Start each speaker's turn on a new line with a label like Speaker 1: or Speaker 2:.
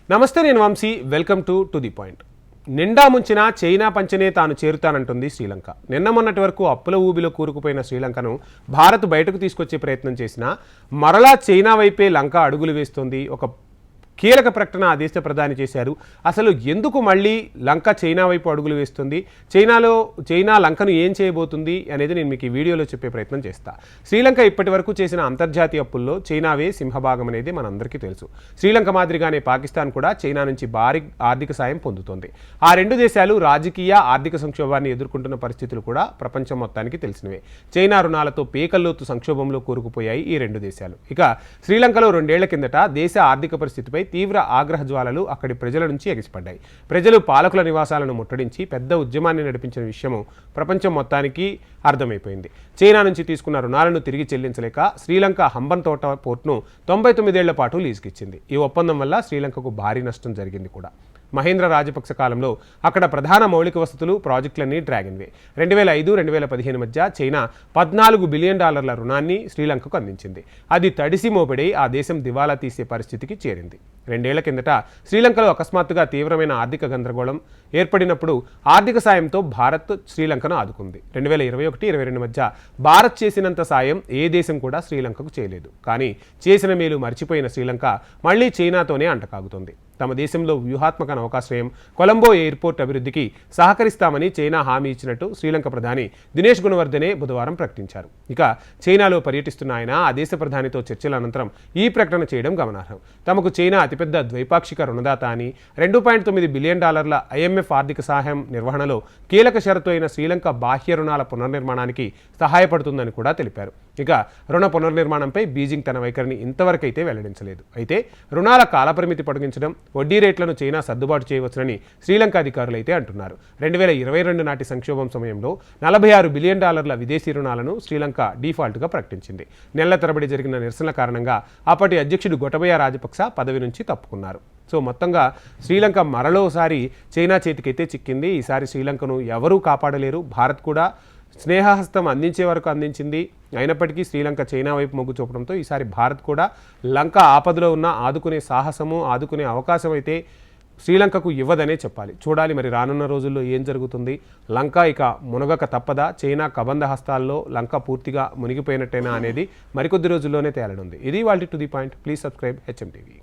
Speaker 1: నమస్తే, నేను Vamsi. Welcome to the point. నిండా ముంచిన చైనా పంచనే తాను చేరుతానంటుంది శ్రీలంక. నిన్న మొన్నటి వరకు అప్పుల ఊబిలో కూరుకుపోయిన శ్రీలంకను భారత్ బయటకు తీసుకొచ్చే ప్రయత్నం చేసినా మరలా చైనా వైపే లంక అడుగులు వేస్తోంది. ఒక కీలక ప్రకటన ఆ దేశ ప్రధాని చేశారు. అసలు ఎందుకు మళ్ళీ లంక చైనా వైపు అడుగులు వేస్తుంది, చైనా లంకను ఏం చేయబోతుంది అనేది నేను మీకు ఈ వీడియోలో చెప్పే ప్రయత్నం చేస్తా. శ్రీలంక ఇప్పటి వరకు చేసిన అంతర్జాతీయ అప్పుల్లో చైనావే సింహభాగం అనేది మనందరికీ తెలుసు. శ్రీలంక మాదిరిగానే పాకిస్తాన్ కూడా చైనా నుంచి భారీ ఆర్థిక సాయం పొందుతోంది. ఆ రెండు దేశాలు రాజకీయ ఆర్థిక సంక్షోభాన్ని ఎదుర్కొంటున్న పరిస్థితులు కూడా ప్రపంచం మొత్తానికి తెలిసినవే. చైనా రుణాలతో పేకల్లోతు సంక్షోభంలో కూరుకుపోయాయి ఈ రెండు దేశాలు. ఇక శ్రీలంకలో 2 ఏళ్ల కిందట దేశ ఆర్థిక పరిస్థితిపై తీవ్ర ఆగ్రహ జ్వాలలు అక్కడి ప్రజల నుంచి ఎగిసిపడ్డాయి. ప్రజలు పాలకుల నివాసాలను ముట్టడించి పెద్ద ఉద్యమాన్ని నడిపించిన విషయము ప్రపంచం మొత్తానికి అర్థమైపోయింది. చైనా నుంచి తీసుకున్న రుణాలను తిరిగి చెల్లించలేక శ్రీలంక హంబన్ తోట పోర్టును 99 ఏళ్ల పాటు లీజుకిచ్చింది. ఈ ఒప్పందం వల్ల శ్రీలంకకు భారీ నష్టం జరిగింది కూడా. మహేంద్ర రాజపక్స కాలంలో అక్కడ ప్రధాన మౌలిక వసతులు ప్రాజెక్టులన్నీ డ్రాగన్వే. 2005-2015 మధ్య చైనా $14 బిలియన్ రుణాన్ని శ్రీలంకకు అందించింది. అది తడిసి మోపడి ఆ దేశం దివాలా తీసే పరిస్థితికి చేరింది. 2 ఏళ్ల కిందట శ్రీలంకలో అకస్మాత్తుగా తీవ్రమైన ఆర్థిక గందరగోళం ఏర్పడినప్పుడు ఆర్థిక సాయంతో భారత్ శ్రీలంకను ఆదుకుంది. 2021-22 మధ్య భారత్ చేసినంత సాయం ఏ దేశం కూడా శ్రీలంకకు చేయలేదు. కానీ చేసిన మేలు మర్చిపోయిన శ్రీలంక మళ్లీ చైనాతోనే అంటకాగుతుంది. తమ దేశంలో వ్యూహాత్మక నౌకాశ్రయం, కొలంబో ఎయిర్పోర్ట్ అభివృద్ధికి సహకరిస్తామని చైనా హామీ ఇచ్చినట్టు శ్రీలంక ప్రధాని దినేష్ గుణవర్ధనే బుధవారం ప్రకటించారు. ఇక చైనాలో పర్యటిస్తున్న ఆయన ఆ దేశ ప్రధానితో చర్చల అనంతరం ఈ ప్రకటన చేయడం గమనార్హం. తమకు చైనా అతిపెద్ద ద్వైపాక్షిక రుణదాత అని, $2.9 బిలియన్ IMF ఆర్థిక సహాయం నిర్వహణలో కీలక షరతు అయిన శ్రీలంక బాహ్య రుణాల పునర్నిర్మాణానికి సహాయపడుతుందని కూడా తెలిపారు. ఇక రుణ పునర్నిర్మాణంపై బీజింగ్ తన వైఖరిని ఇంతవరకైతే వెల్లడించలేదు. అయితే రుణాల కాలపరిమితి పొడిగించడం, వడ్డీ రేట్లను చైనా సర్దుబాటు చేయవచ్చునని శ్రీలంక అధికారులు అయితే అంటున్నారు. 2022 నాటి సంక్షోభం సమయంలో $46 బిలియన్ విదేశీ రుణాలను శ్రీలంక డిఫాల్ట్గా ప్రకటించింది. నెలల తరబడి జరిగిన నిరసనల కారణంగా అప్పటి అధ్యక్షుడు గొటబయ రాజపక్స పదవి నుంచి తప్పుకున్నారు. సో మొత్తంగా శ్రీలంక మరలోసారి చైనా చేతికైతే చిక్కింది. ఈసారి శ్రీలంకను ఎవరూ కాపాడలేరు. భారత్ కూడా స్నేహహస్తం అందించే వరకు అందించింది. అయినప్పటికీ శ్రీలంక చైనా వైపు మొగ్గు చూపడంతో ఈసారి భారత్ కూడా లంక ఆపదలో ఉన్న ఆదుకునే సాహసము, ఆదుకునే అవకాశం అయితే శ్రీలంకకు ఇవ్వదనే చెప్పాలి. చూడాలి మరి రానున్న రోజుల్లో ఏం జరుగుతుంది. లంక ఇక మునగక తప్పదా, చైనా కబంధ హస్తాల్లో లంక పూర్తిగా మునిగిపోయినట్టేనా అనేది మరికొద్ది రోజుల్లోనే తేలనుంది. ఇది వాళ్ళ to the point. Please subscribe HM TV.